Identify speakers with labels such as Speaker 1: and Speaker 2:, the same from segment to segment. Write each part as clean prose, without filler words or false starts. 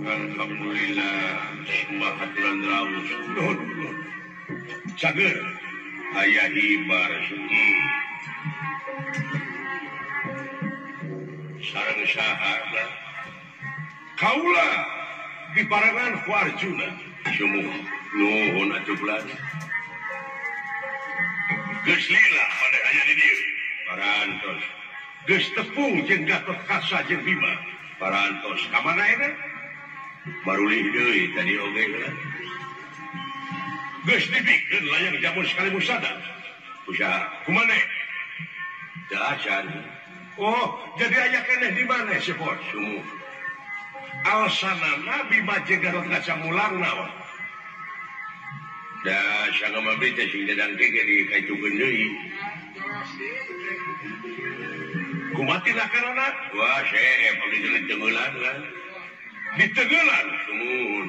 Speaker 1: Alhamdulillah, Mahaturan Raus. Cager, ayah hibar suki. Sarang saharna. Kaulah di barangan ku Arjuna. Sumuh, nuhun atuh bulan. Geus lila pada aya di dieu. Parantos. Geus tepung jeung Gatot Kaca jeung Bima. Parantos ka mana eta? Marulih deui tadi oge lah. Geus dibikeun layang jamu sekali musada. Usaha kumaneh? Dasar. Oh, jadi aya keneh di mana si Bos? Sumuh. Alasanana Bima jeung Gatot Kaca mulang naon? Da sanga mabit sing dadang teh di kaitukeun deui. Kumati lakarana? Wah, saya pagi jalan tenggelan lah. Di tenggelan? Sumun.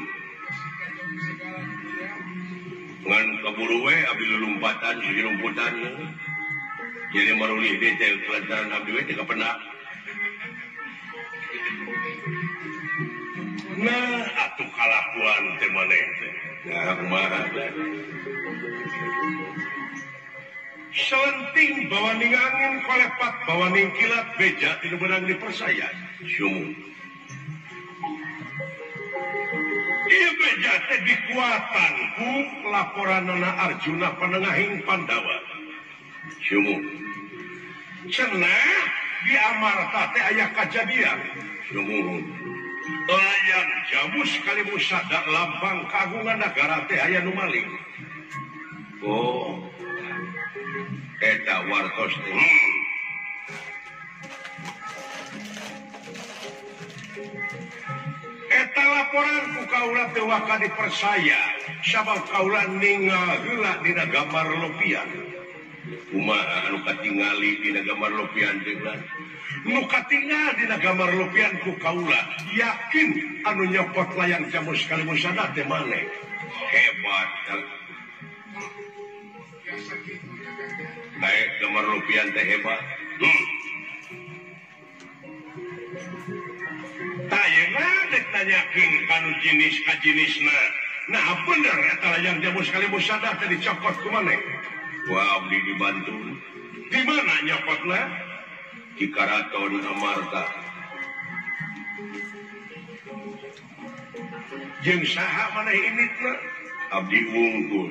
Speaker 1: Ngan kaburu we abdi lulumpatan si rumputan. Jadi marulih detail kelantaran abdi we teh kapena. Nah, atuh kalakuan teh maneh teh. Ya kumaha teh. Selenting bawa ning angin kolepat bawa ning kilat beja tinu benang dipersaya. Sumuh. Ieu beja teh dikuatan ku laporanana Arjuna panengahing Pandawa. Sumuh. Cenah di Amarta teh aya kajadian. Sumuh. Layang jamu sekali musada lambang kagungan negara teh aya nu maling. Oh. Eta wartos teh. Eta laporan ku kaula teu waka dipersaya sabab kaula ningal heula dina gambar lopian. Kumaha anu katingali dina gambar lopian teh kan? Nu katingal dina gambar lopian ku kaula yakin anu nyopot layang jamu sekali musada teh maneh. Hebat. Baik gambar lopian teh hebat. Tayana dek nanyakin kanu jenis ka jenisna. Nah bener eta layang jamu sekali musada teh dicopot ku maneh. Wah abdi dibantu. Di mana nyopotna? Di Karaton Amarta. Jeung saha maneh imitna? Abdi wungkul.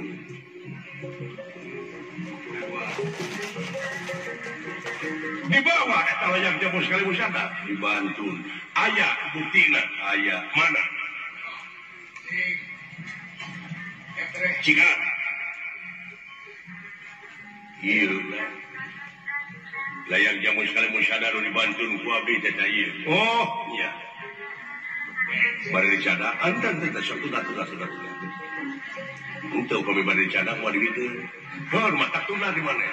Speaker 1: Di bawah eta layang jamu sekali musada dibantu. Aya buktina, aya mana? Cikat. Ieu layang jamu sekali musada nu dibantu ku abdi teh ieu. Oh, nya. Bari dicada, antan teh sudah. Untuk kami bari dicada moal di ditu. Heur mata tuna di mana?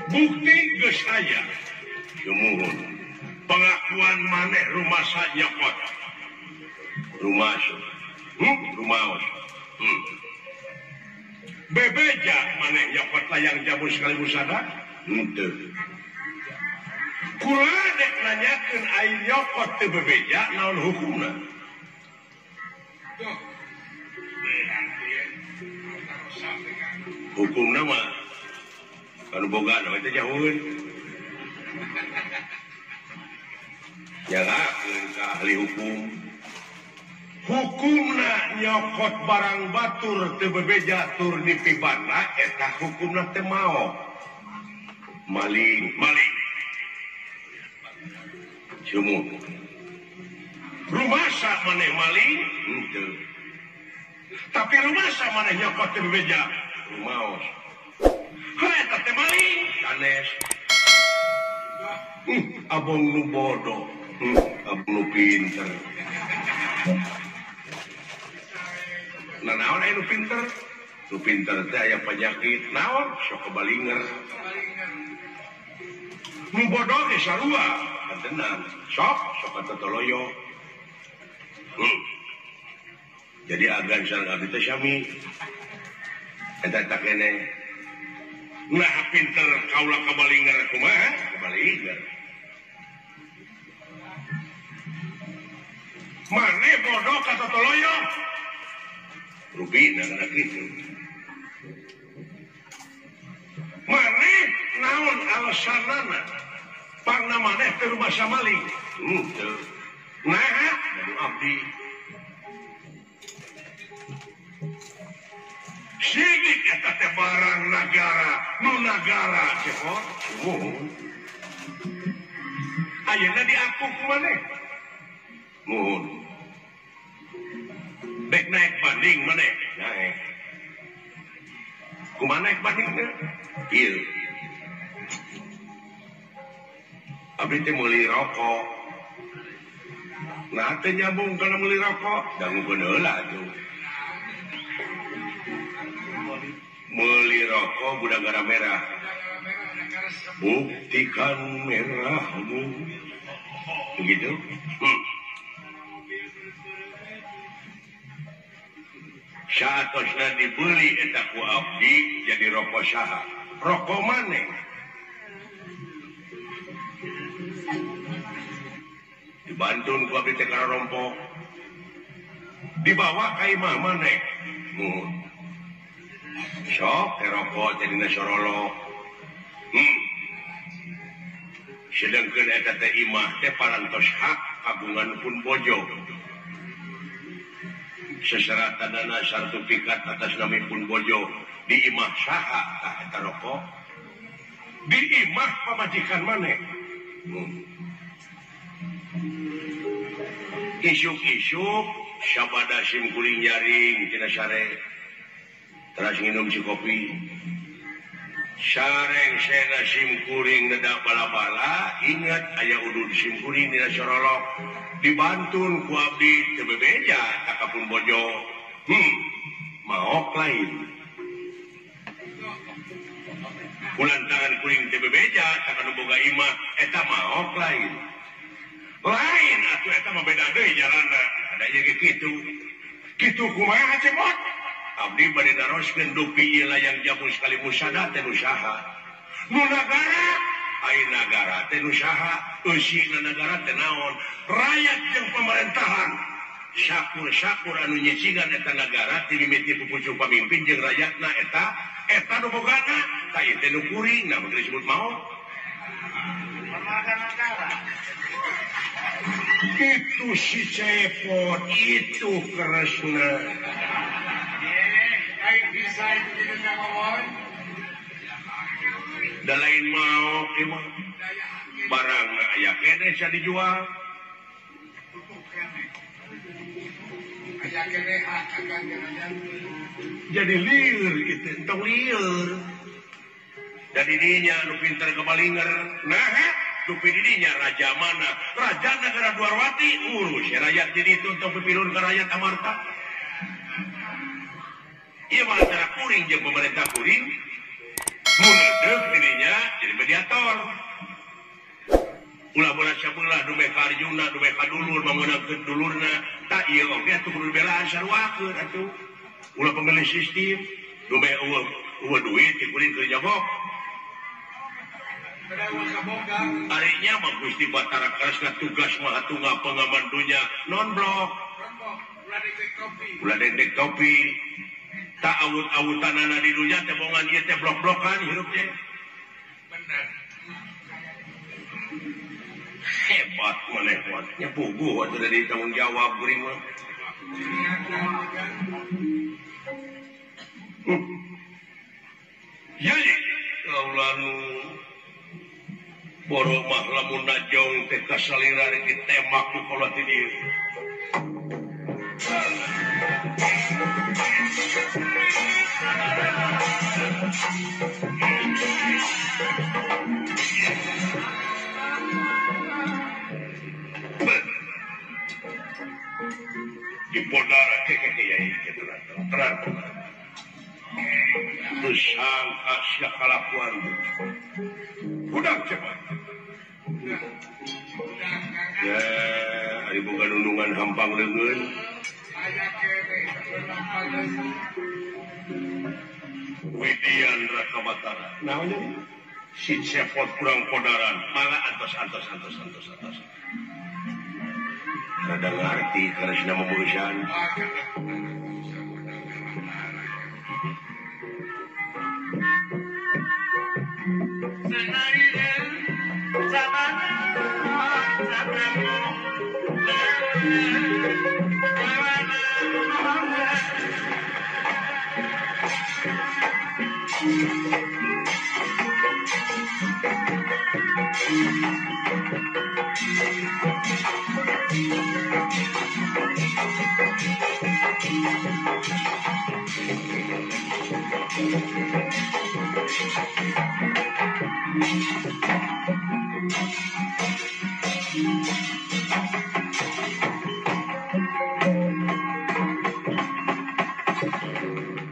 Speaker 1: Bukti geus aya. Sumuhun. Pengakuan maneh rumasa nyokot. Rumas. Rumaos. Bebeja maneh nyokot layang jamu sekali musada? Henteu. Kula dek nanyakeun ai nyokot teu bebeja naon hukumna? Hukumna mah kanu boga na teh jauheun. Nyalakeun ka ahli hukum. Hukumna nyokot barang batur teu bebeja tur dipibana eta hukumna teh mao. Maling. Sumuh. Rumasa maneh maling? Henteu. Tapi rumasa maneh nyokot teu bebeja? Rumaos. Ha eta teh maling. Sanes. Abong nu bodoh. Abong nu pinter. Nah naon aya nu pinter? Nu pinter teh aya penyakit. Naon? Sok kebalinger. Nu bodoh ge sarua. tenang sok Totoloyo jadi agan sareng abdi teh sami eta tak kene nah pinter kaula kabalinger kumaha kabalinger mane bodoh ka Totoloyo rupina kana kitu mane naon alasanana pangna maneh teh rumah samaling nah jadi abdi sigit eta teh barang nagara nu nagara cepot ayeuna diaku ku maneh muhun dek naik banding maneh naik kumaha naik bandingna ieu abdi teh meuli rokok nah teh nyambung kana meuli rokok dangukeun heula tuh meuli rokok budak gara merah buktikan merahmu begitu saatosna dibeli eta ku abdi jadi rokok saha rokok maneh dibantun ku abdi teh kana rompok dibawa ka imah maneh sok teh rokok jadi nasorolo sedangkeun eta teh imah teh parantos hak kagungan pun bojo seseratanana sertifikat atas nama pun bojo di imah saha tah eta rokok di imah pamajikan maneh isuk-isuk sabada sim kuring nyaring tina sare terus nginum si kopi sareng sena sim kuring neda bala-bala ingat aya udud sim kuring dina sorolok dibantun ku abdi teu bebeja takapun bojo maok lain kulantangan kuring teu bebeja takanu boga imah eta maok lain atuh eta mah beda deui jalanna ada ye kitu kitu kumaha cepot abdi bade naroskeun dupi ieu layang jamu sekali musada teh usaha nu nagara ai nagara teh usaha eusina nagara teh naon rakyat jeung pemerintahan syakur anu nyicingan eta nagara ti mimiti pupucuk pamimpin jeung rakyatna eta nu bogana ta ieu teh nu kuring nah begitu disebut mau nagara itu si cepot itu keresna dan lain mau barang aya kene bisa dijual jadi liur gitu entong liur jadi dinya nu pinter kebalinger nah dupi didinya raja mana raja negara Dwarwati urus rakyat jadi itu untuk pipilun ke rakyat amarta iya malah cara kuring jeung pemerintah kuring munedeg dirinya jadi mediator ulah-ulah sabelah nu meh ka Arjuna nu meh ka dulur meunangkeun dulurna tak ieu oge atuh kudu belaan sarwakeun atuh ulah pemilih sistem nu meh eueuh duit ti kuring keur jabok harinya mah Gusti Batara Karasna tugas mah tunggal pengamandunya non-blok ulah dendek topi tak awut-awutanana di dunia teh bongan ieu teh blok-blokan hirup teh bener hebat maneh nya puguh atuh dari tanggung jawab geuring mah jadi kaulah nu borok mah lamun najong teh kasalira ditembak ku kolot di dieu di podara keke ya itu terang terus sangka sia kalakuan udah cepat ya ari boga nundungan hampang leungeun Widian Raka Batara naonnya si cepot kurang kodaran malah antos rada ngarti karena sina memurusan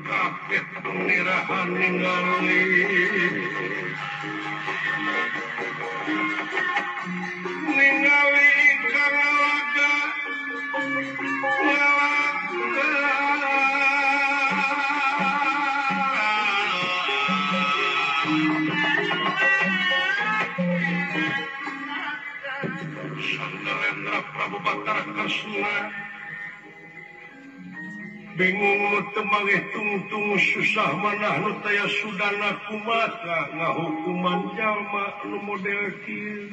Speaker 1: kapit penirahan ningali kang laga Sandalendra Prabu Batara Kresna bingung temangeh tungtung susah manah nu taya sudana kumaka ngahukuman jalma nu model kieu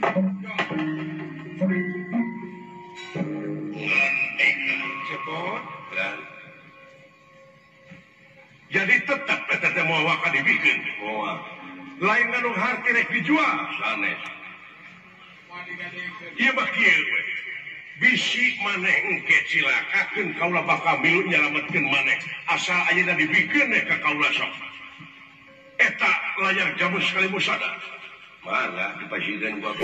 Speaker 1: cepot dan jadi tetap eta teh moal waka dibikeun moal lain anu harti rek dijual sanes ieu mah kieu we bisi maneh engke cilakakeun kaula bakal milu nyalametkeun maneh asal ayeuna dibikeun ka kaula sok eta layar jamu sekali musada mangga dipasieun gua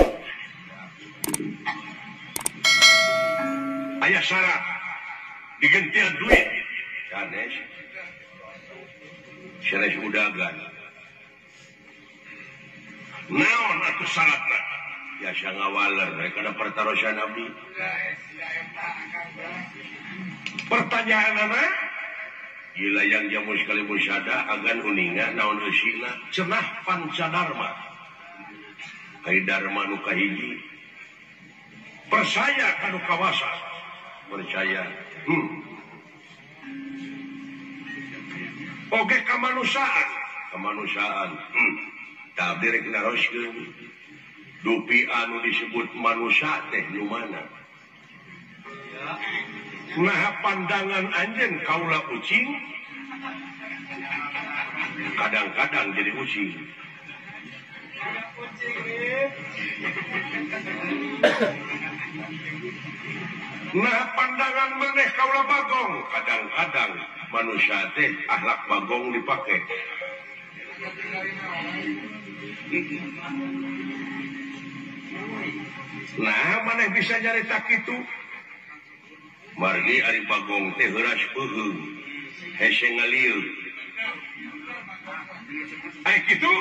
Speaker 1: aya syarat digentian duit sanes udagan naon atuh syaratna biasa ngawaler kana pertarosan abdi pertanyaanna gila yang jamu sekali musada agan uninga naon eusina cenah pancadarma kai dharma nu kahiji percaya kanu kawasa percaya oge kamanusiaan tapi rek naroskeun dupi anu disebut manusia teh nu mana nah pandangan anjeun kaula ucing kadang-kadang jadi ucing nah pandangan maneh kaula bagong kadang-kadang manusia teh akhlak bagong dipake nah maneh bisa nyarita kitu margi ari bagong teh heuras peuheung hese ngalieu ai kitu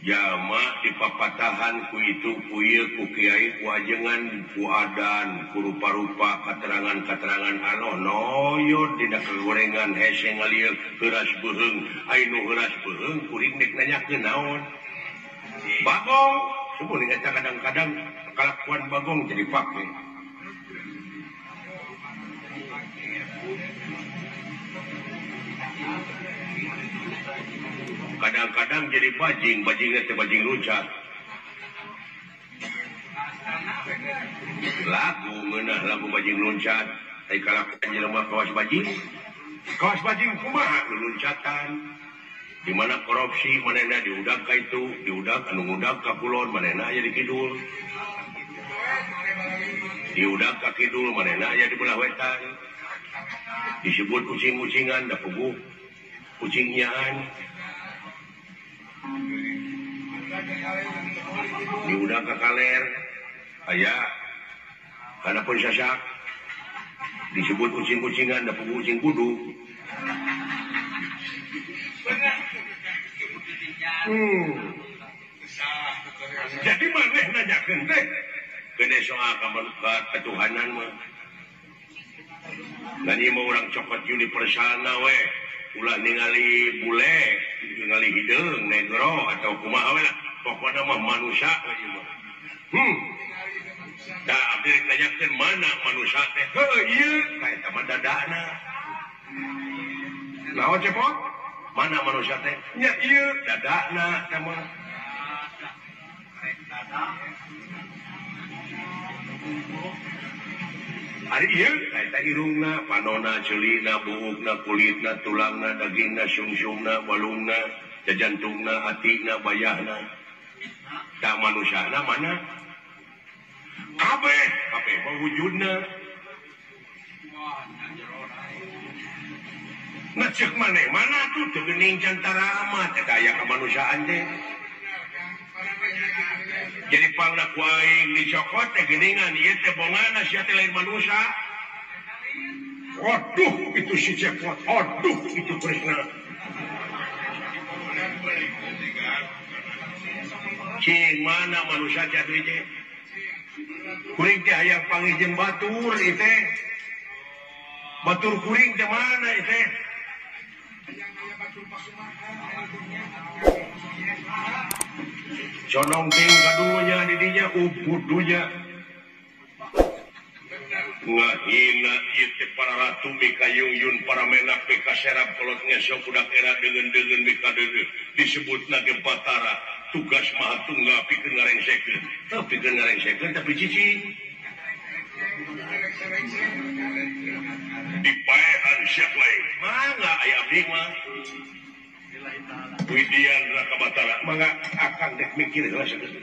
Speaker 1: jama dipapatahan ku itu ku ieu ku kiai ku ajengan ku adan ku rupa-rupa katerangan-katerangan aloh noyo dina kegorengan hese ngalieu heuras peuheung ai nu heuras peuheung kuring nek nanyakeun naon bagong sebuah ini kadang-kadang kelakuan bagong jadi pakai kadang-kadang jadi bajingnya teh bajing luncat lagu bajing luncat tapi kelakuan jelema kawas bajing kumaha luncatan di mana korupsi manehna diudag ka itu diudag anu ngudag ka kulon manehna aya di kidul diudag ka kidul manehna aya di belah wetan disebut kucing-kucingan da puguh kucingnyaan diudag ka kaler aya kana pun sasak disebut kucing-kucingan da puguh kucing kudu Jadi maneh nanyakeun teh kene soal ketuhanan mah. Nani mau orang cokot universal na we, ulah ningali bule, ningali hideung, negro atau kumaha we lah. Pokoknya mah manusia we mah. Da abdi tanyakeun mana manusia teh? Heuh ieu kaeta mah dadana. Naon cepot? Mana manusia teh? Nya ieu dadana teh mah. Ari ieu kaeta irungna, panona, ceulina, buukna, kulitna, tulangna, dagingna, sungsungna, walungna, jajantungna, hatina, bayahna. Da manusiana mana? Kabeh mah wujudna. Nah cek mana tuh teu geuning cantara amat eta aya kamanusiaan teh. Jadi pangna ku aing dicokot teh geuningan ieu teh bongana sia teh lain manusia. Waduh itu si cepot, aduh itu Krisna. Cing mana manusia jatuh teh? Kuring teh hayang panggih jeung batur ieu teh. Batur kuring teh mana ieu teh? Conong ting kadunya di dinya ubudunya. Ngahina ieu teh para ratu mika yun para menak mika serap kolotnya sok budak era deungeun mika deudeuh disebutna ge Batara. Tugas maha tunggal pikeun ngarengsekeun. Teu pikeun ngarengsekeun tapi cicing. Dipaehan siap lain. Mangga aya abdi mah. Widian Raka Batara mangga akan dek mikir heula sakeus.